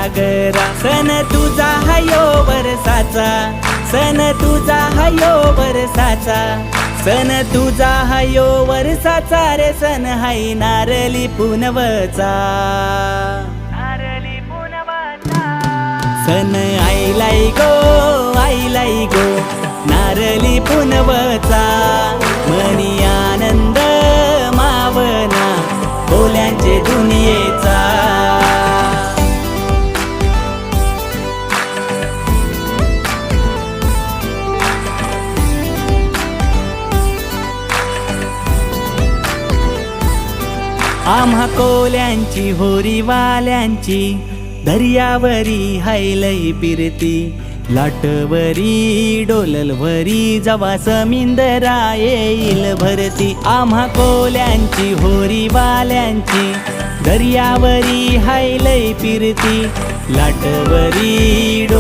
सागरा. सण तुझा हायो वर्षाचा, सण तुझा हायो वर्षाचा, सण तुझा हायो वर्षाचा रे. सण हाय नारळी पुनवचा, नारळी पुनवचा. सण आईलाई गो, आईलाई गो, नारळी पुनवचा. मनी आनंद मावना बोल्यांचे दुनियेचा. आम्हा कोल्यांची होरीवाल्यांची दर्यावरी हायलई फिरती. लाटवरी डोललवरी जवा समिंदरा येईल भरती. आम्हा कोल्यांची होरीवाल्यांची दर्यावरी हायलई फिरती. लाटवरी